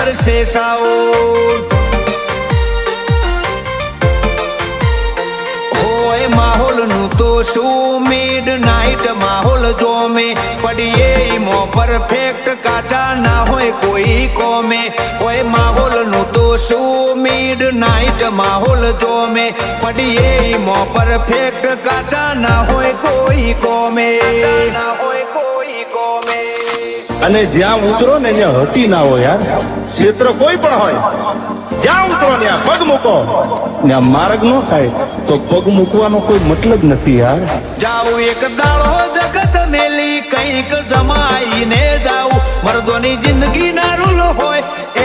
કરશે સાઉન્ડ હોય માહોલ નું તો શું મિડ નાઈટ માહોલ જો મે પડીએ મો પરફેક્ટ કાચા ના હોય કોઈ કોમે હોય માહોલ નું તો શું મિડ નાઈટ માહોલ જો મે પડીએ મો પરફેક્ટ કાચા ના હોય કોઈ કોમે ના હોય કોઈ કોમે અને જ્યાં ઉતરો ને ત્યાં હટી ના હોય યાર ક્ષેત્ર કોઈ પણ હોય જ્યાં ઉતરો ત્યાં પગ મૂકો ત્યાં માર્ગ ન થાય તો પગ મૂકવાનો કોઈ મતલબ નથી યાર જાઉં એક દાડો જગત મેલી કંઈક જમાઈને જાઉં મર્દોની જિંદગી ના રૂલ હોય